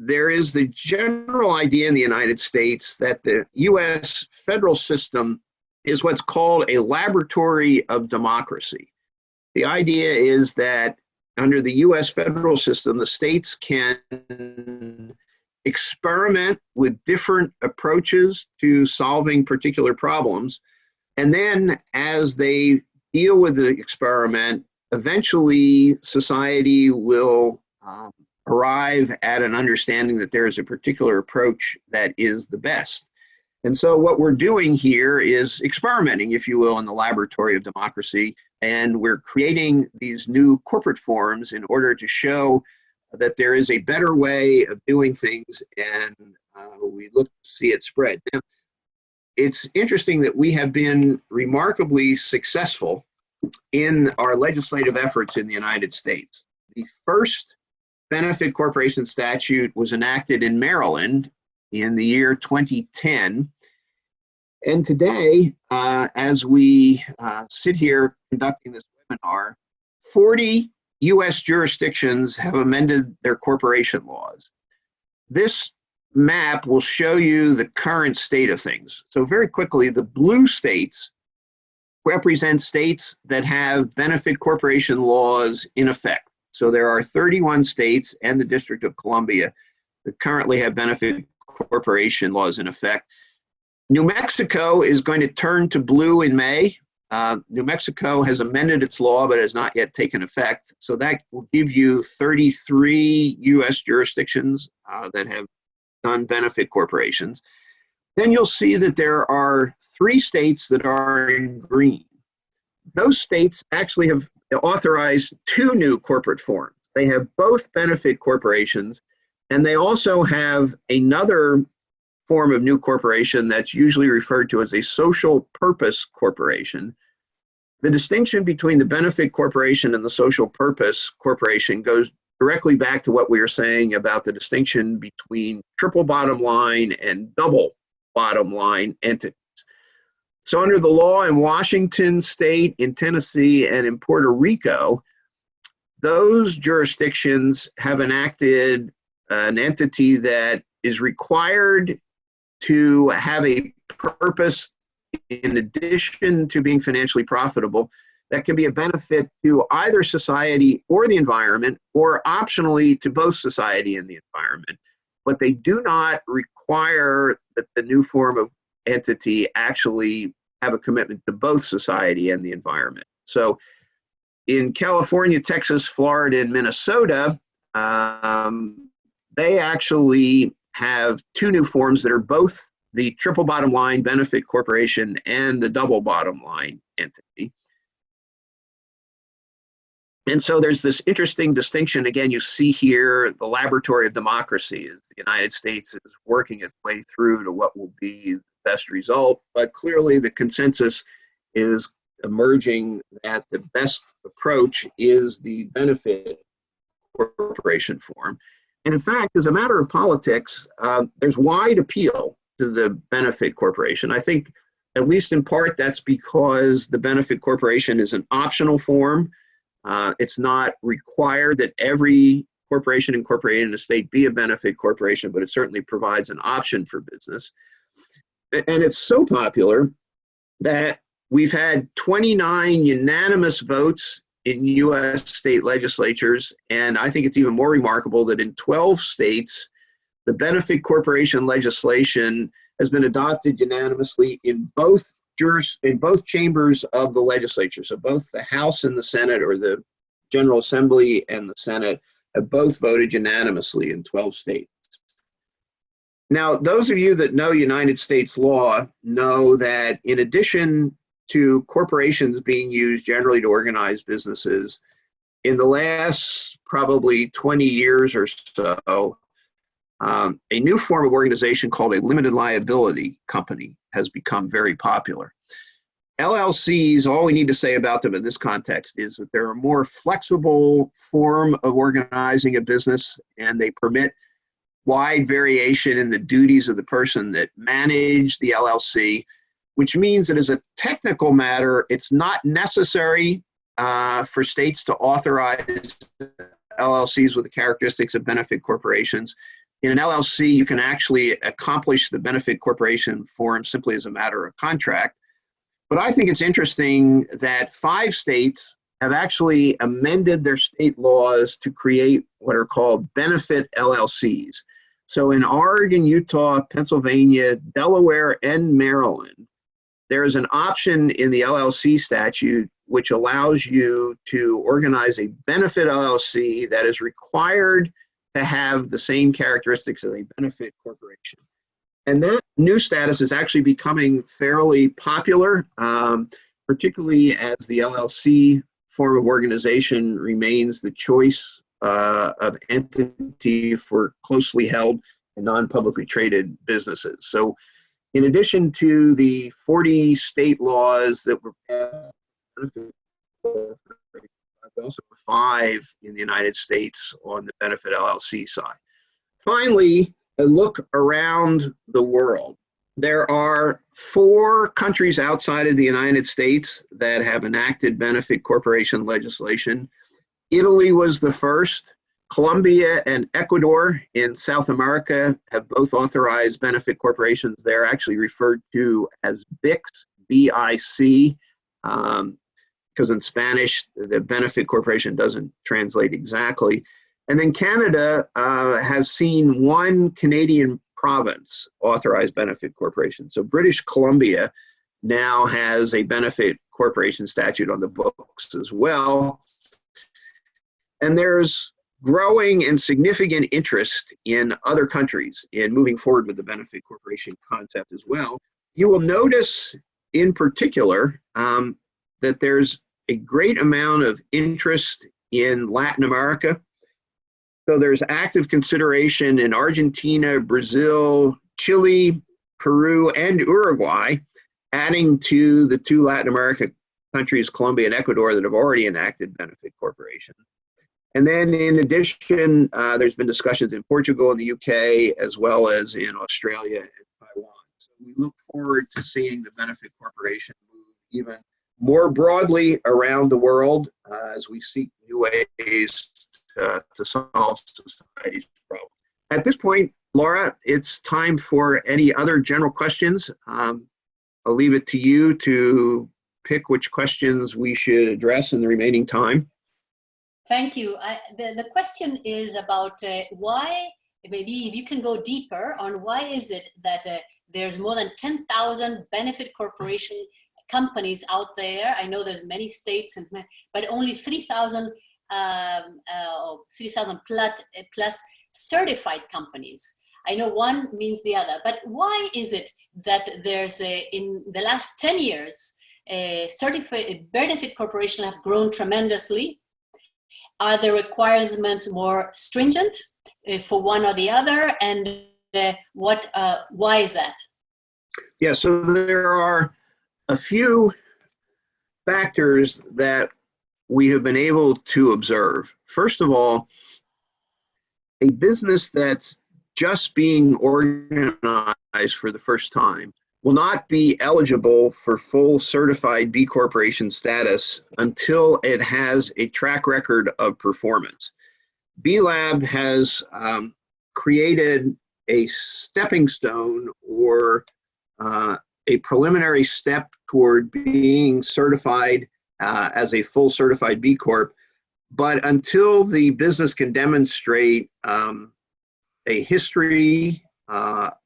there is the general idea in the United States that the US federal system is what's called a laboratory of democracy. The idea is that under the US federal system, the states can experiment with different approaches to solving particular problems. And then as they deal with the experiment, eventually society will arrive at an understanding that there is a particular approach that is the best. And so what we're doing here is experimenting, if you will, in the laboratory of democracy. And we're creating these new corporate forms in order to show that there is a better way of doing things, and we look to see it spread. Now, it's interesting that we have been remarkably successful in our legislative efforts in the United States. The first benefit corporation statute was enacted in Maryland in the year 2010. And today, as we sit here conducting this webinar, 40 US jurisdictions have amended their corporation laws. This map will show you the current state of things. So very quickly, the blue states represent states that have benefit corporation laws in effect. So there are 31 states and the District of Columbia that currently have benefit corporation laws in effect. New Mexico is going to turn to blue in May. New Mexico has amended its law, but has not yet taken effect. So that will give you 33 US jurisdictions that have done benefit corporations. Then you'll see that there are 3 states that are in green. Those states actually have authorized 2 new corporate forms. They have both benefit corporations, and they also have another form of new corporation that's usually referred to as a social purpose corporation. The distinction between the benefit corporation and the social purpose corporation goes directly back to what we were saying about the distinction between triple bottom line and double bottom line entities. So under the law in Washington State, in Tennessee, and in Puerto Rico, those jurisdictions have enacted an entity that is required to have a purpose in addition to being financially profitable that can be a benefit to either society or the environment, or optionally to both society and the environment. But they do not require that the new form of entity actually have a commitment to both society and the environment. So in California, Texas, Florida, and Minnesota, they actually have 2 new forms that are both the triple bottom line benefit corporation and the double bottom line entity. And so there's this interesting distinction. Again, you see here the laboratory of democracy as the United States is working its way through to what will be the best result. But clearly the consensus is emerging that the best approach is the benefit corporation form. And in fact, as a matter of politics, there's wide appeal to the benefit corporation. I think, at least in part, that's because the benefit corporation is an optional form. It's not required that every corporation incorporated in a state be a benefit corporation, but it certainly provides an option for business. And it's so popular that we've had 29 unanimous votes in US state legislatures, and I think it's even more remarkable that in 12 states, the benefit corporation legislation has been adopted unanimously in both chambers of the legislature. So both the House and the Senate, or the General Assembly and the Senate, have both voted unanimously in 12 states. Now, those of you that know United States law know that in addition to corporations being used generally to organize businesses, in the last probably 20 years or so, a new form of organization called a limited liability company has become very popular. LLCs, all we need to say about them in this context is that they're a more flexible form of organizing a business, and they permit wide variation in the duties of the person that manage the LLC, which means that as a technical matter, it's not necessary for states to authorize LLCs with the characteristics of benefit corporations. In an LLC, you can actually accomplish the benefit corporation form simply as a matter of contract. But I think it's interesting that 5 states have actually amended their state laws to create what are called benefit LLCs. So in Oregon, Utah, Pennsylvania, Delaware, and Maryland, there is an option in the LLC statute which allows you to organize a benefit LLC that is required to have the same characteristics as a benefit corporation. And that new status is actually becoming fairly popular, particularly as the LLC form of organization remains the choice of entity for closely held and non-publicly traded businesses. So in addition to the 40 state laws that were passed, also 5 in the United States on the benefit LLC side. Finally, a look around the world. There are 4 countries outside of the United States that have enacted benefit corporation legislation. Italy was the first. Colombia and Ecuador in South America have both authorized benefit corporations. They're actually referred to as BICs, B-I-C, because in Spanish, the benefit corporation doesn't translate exactly. And then Canada has seen 1 Canadian province authorize benefit corporation. So British Columbia now has a benefit corporation statute on the books as well. And there's growing and significant interest in other countries in moving forward with the benefit corporation concept as well. You will notice in particular that there's a great amount of interest in Latin America. So there's active consideration in Argentina, Brazil, Chile, Peru, and Uruguay, adding to the 2 Latin America countries, Colombia and Ecuador, that have already enacted benefit corporation. And then in addition, there's been discussions in Portugal and the UK, as well as in Australia and Taiwan. So we look forward to seeing the benefit corporation move even more broadly around the world as we seek new ways to solve society's problems. At this point, Laura, it's time for any other general questions. I'll leave it to you to pick which questions we should address in the remaining time. Thank you. The question is about why, maybe if you can go deeper on why is it that there's more than 10,000 benefit corporation companies out there. I know there's many states, but only 3,000 plus certified companies. I know one means the other, but why is it that there's in the last 10 years, certified benefit corporations have grown tremendously? Are the requirements more stringent for one or the other? And why is that? Yeah, so there are a few factors that we have been able to observe. First of all, a business that's just being organized for the first time will not be eligible for full certified B Corporation status until it has a track record of performance. B Lab has created a stepping stone or a preliminary step toward being certified as a full certified B Corp. But until the business can demonstrate a history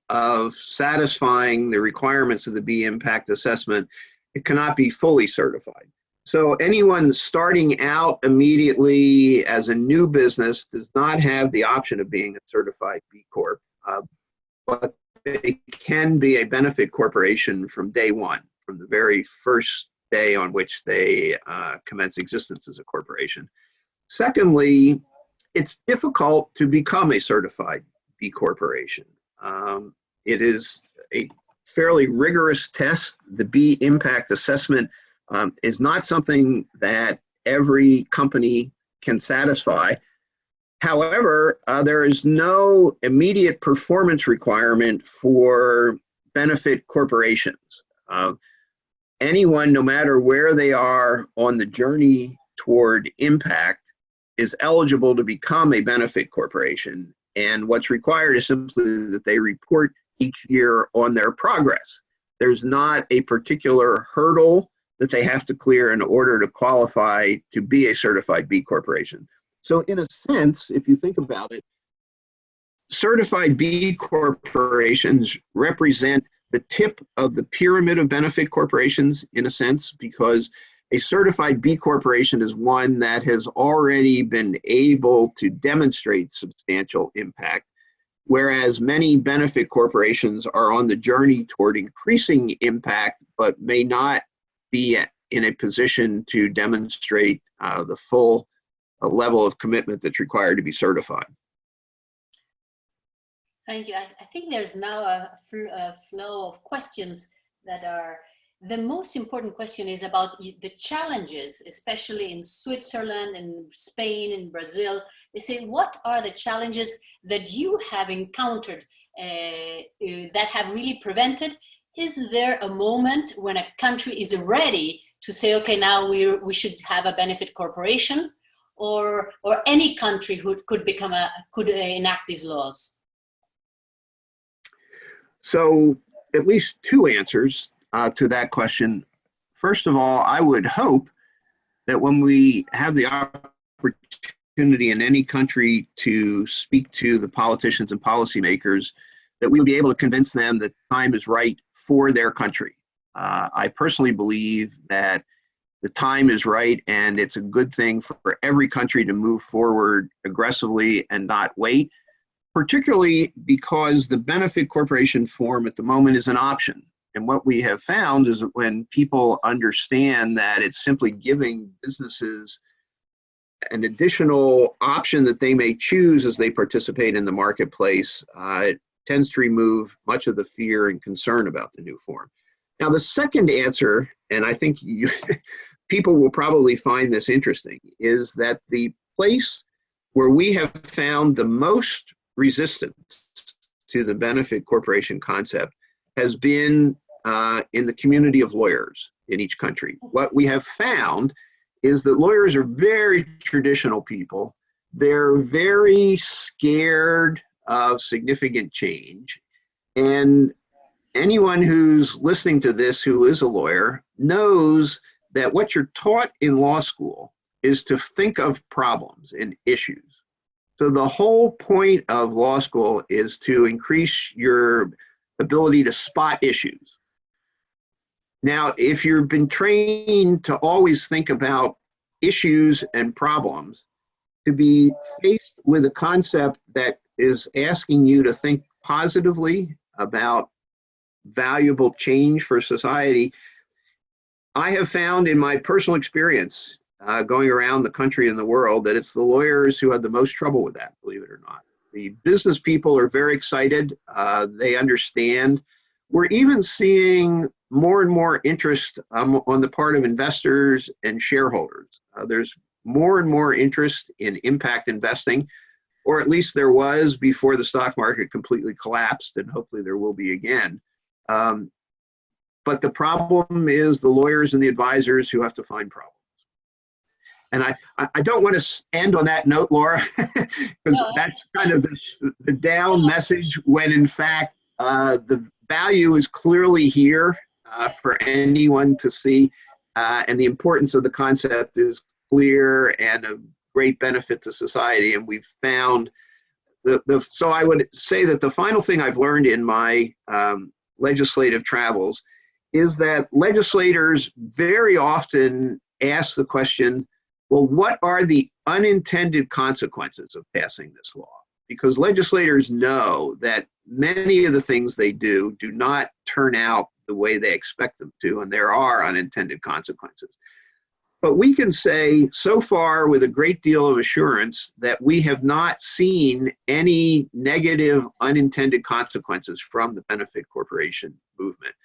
of satisfying the requirements of the B impact assessment, it cannot be fully certified. So anyone starting out immediately as a new business does not have the option of being a certified B Corp, but they can be a benefit corporation from day one, from the very first day on which they commence existence as a corporation. Secondly, it's difficult to become a certified B Corporation. It is a fairly rigorous test. The B impact assessment is not something that every company can satisfy. However, there is no immediate performance requirement for benefit corporations. Anyone, no matter where they are on the journey toward impact, is eligible to become a benefit corporation. And what's required is simply that they report each year on their progress. There's not a particular hurdle that they have to clear in order to qualify to be a certified B corporation. So in a sense, if you think about it, certified B corporations represent the tip of the pyramid of benefit corporations in a sense, because a certified B corporation is one that has already been able to demonstrate substantial impact, whereas many benefit corporations are on the journey toward increasing impact, but may not be in a position to demonstrate the full level of commitment that's required to be certified. Thank you. I think there's now a flow of questions that are, the most important question is about the challenges, especially in Switzerland and Spain and Brazil. They say, what are the challenges that you have encountered that have really prevented? Is there a moment when a country is ready to say, okay, now we should have a benefit corporation, or any country who could enact these laws? So at least two answers to that question. First of all, I would hope that when we have the opportunity in any country to speak to the politicians and policymakers, that we will be able to convince them that time is right for their country. I personally believe that the time is right, and it's a good thing for every country to move forward aggressively and not wait, particularly because the benefit corporation form at the moment is an option. And what we have found is that when people understand that it's simply giving businesses an additional option that they may choose as they participate in the marketplace, it tends to remove much of the fear and concern about the new form. Now, the second answer, and I think people will probably find this interesting, is that the place where we have found the most resistance to the benefit corporation concept has been in the community of lawyers in each country. What we have found is that lawyers are very traditional people. They're very scared of significant change. And anyone who's listening to this who is a lawyer knows that what you're taught in law school is to think of problems and issues. So the whole point of law school is to increase your ability to spot issues. Now, if you've been trained to always think about issues and problems, to be faced with a concept that is asking you to think positively about valuable change for society, I have found in my personal experience going around the country and the world that it's the lawyers who had the most trouble with that, believe it or not. The business people are very excited. They understand. We're even seeing more and more interest on the part of investors and shareholders. There's more and more interest in impact investing, or at least there was before the stock market completely collapsed, and hopefully there will be again. But the problem is the lawyers and the advisors who have to find problems. And I don't want to end on that note, Laura, because that's kind of the down message, when in fact the value is clearly here for anyone to see, and the importance of the concept is clear and a great benefit to society. And we've found so I would say that the final thing I've learned in my legislative travels is that legislators very often ask the question, well, what are the unintended consequences of passing this law? Because legislators know that many of the things they do not turn out the way they expect them to, and there are unintended consequences. But we can say so far with a great deal of assurance that we have not seen any negative unintended consequences from the benefit corporation movement.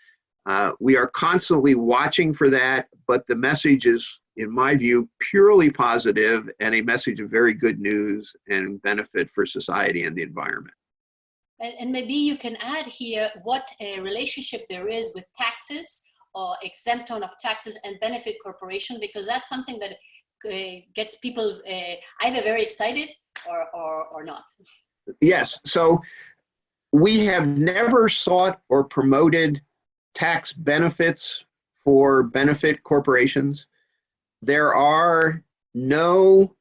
We are constantly watching for that, but the message is, in my view, purely positive and a message of very good news and benefit for society and the environment. And maybe you can add here what a relationship there is with taxes or exemption of taxes and benefit corporation, because that's something that gets people either very excited or not. Yes. So we have never sought or promoted tax benefits for benefit corporations. There are no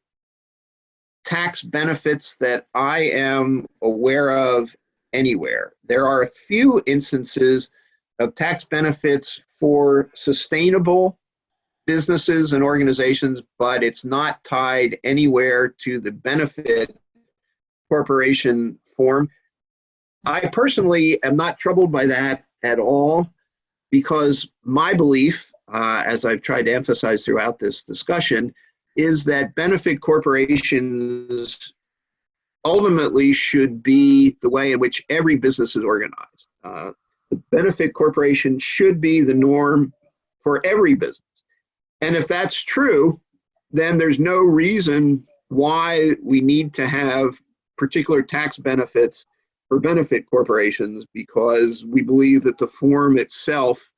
tax benefits that I am aware of anywhere. There are a few instances of tax benefits for sustainable businesses and organizations, but it's not tied anywhere to the benefit corporation form. I personally am not troubled by that at all, because my belief, as I've tried to emphasize throughout this discussion, is that benefit corporations ultimately should be the way in which every business is organized. The benefit corporation should be the norm for every business. And if that's true, then there's no reason why we need to have particular tax benefits for benefit corporations, because we believe that the form itself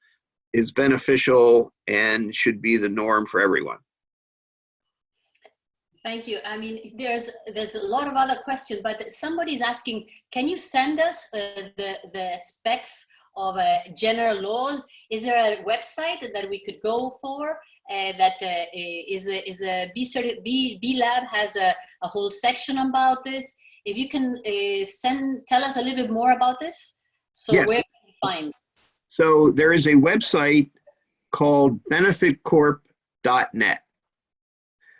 is beneficial and should be the norm for everyone. Thank you. I mean, there's a lot of other questions, but somebody's asking, can you send us the specs of general laws? Is there a website that we could go for? B Lab has a whole section about this. If you can tell us a little bit more about this. So Yes. Where can we find? So there is a website called benefitcorp.net,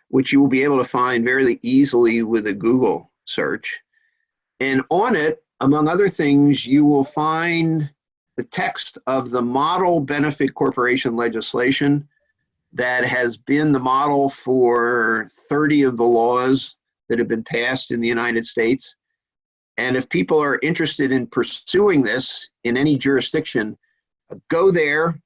which you will be able to find very easily with a Google search. And on it, among other things, you will find the text of the model benefit corporation legislation that has been the model for 30 of the laws that have been passed in the United States. And if people are interested in pursuing this in any jurisdiction, go there,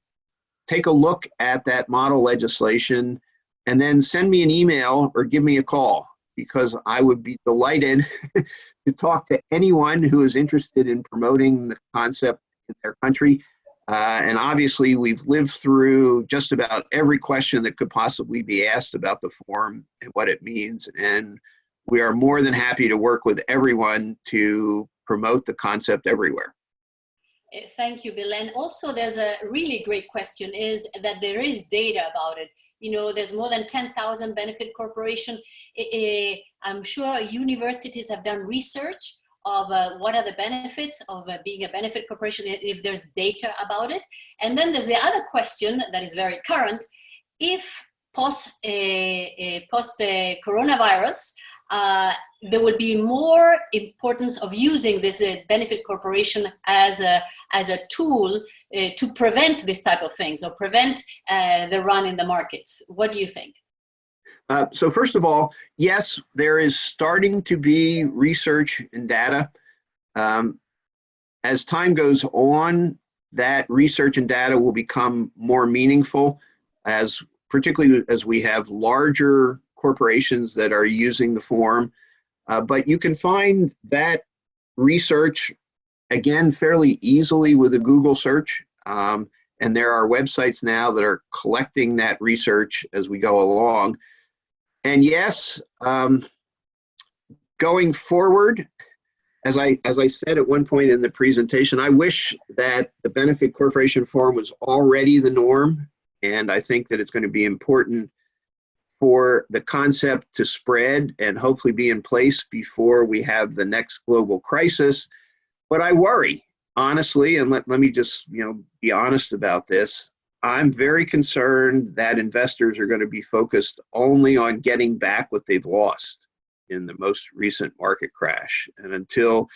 take a look at that model legislation, and then send me an email or give me a call, because I would be delighted to talk to anyone who is interested in promoting the concept in their country. And obviously, we've lived through just about every question that could possibly be asked about the form and what it means. And we are more than happy to work with everyone to promote the concept everywhere. Thank you, Bill. And also there's a really great question, is that there is data about it. You know, there's more than 10,000 benefit corporations. I'm sure universities have done research of what are the benefits of being a benefit corporation, if there's data about it. And then there's the other question that is very current. If post coronavirus, there will be more importance of using this benefit corporation as a tool to prevent this type of things, or prevent the run in the markets. What do you think? So first of all, yes, there is starting to be research and data. As time goes on, that research and data will become more meaningful, particularly as we have larger corporations that are using the form. But you can find that research, again, fairly easily with a Google search. And there are websites now that are collecting that research as we go along. And yes, going forward, as I said at one point in the presentation, I wish that the benefit corporation form was already the norm. And I think that it's going to be important for the concept to spread and hopefully be in place before we have the next global crisis. But I worry, honestly, and let me just be honest about this. I'm very concerned that investors are going to be focused only on getting back what they've lost in the most recent market crash. And until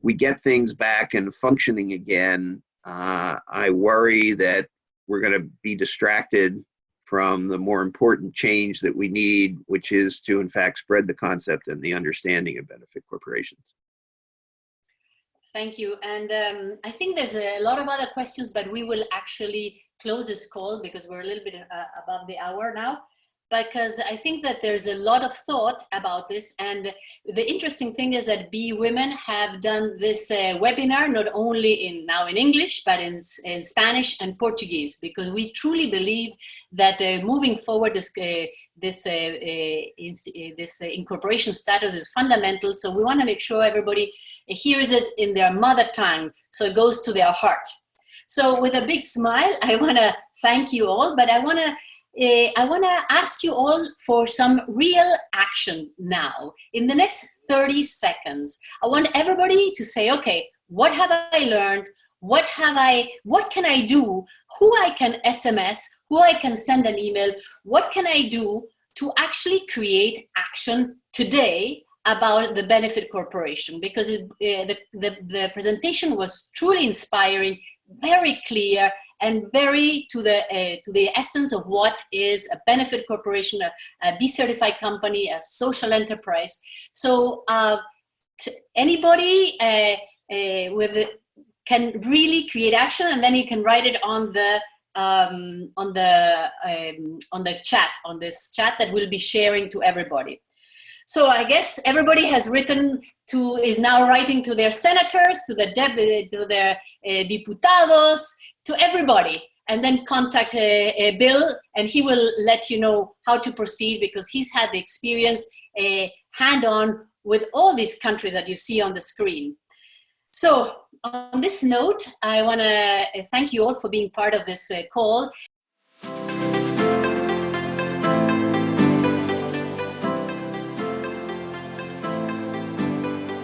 we get things back and functioning again, I worry that we're going to be distracted from the more important change that we need, which is to, in fact, spread the concept and the understanding of benefit corporations. Thank you. And I think there's a lot of other questions, but we will actually close this call because we're a little bit above the hour now. because I think that there's a lot of thought about this. And the interesting thing is that Be Women have done this webinar, not only now in English, but in Spanish and Portuguese, because we truly believe that moving forward, this incorporation status is fundamental. So we want to make sure everybody hears it in their mother tongue, so it goes to their heart. So with a big smile, I want to thank you all, but I want to ask you all for some real action now. In the next 30 seconds, I want everybody to say, okay, what have I learned? What can I do? Who I can SMS, who I can send an email? What can I do to actually create action today about the benefit corporation? Because the presentation was truly inspiring, very clear, and very to the essence of what is a benefit corporation, a B-certified company, a social enterprise. So anybody can really create action, and then you can write it on chat, on this chat that we'll be sharing to everybody. So I guess everybody has is now writing to their senators, to their diputados, to everybody, and then contact Bill, and he will let you know how to proceed, because he's had the experience hand-on with all these countries that you see on the screen. So on this note, I want to thank you all for being part of this call.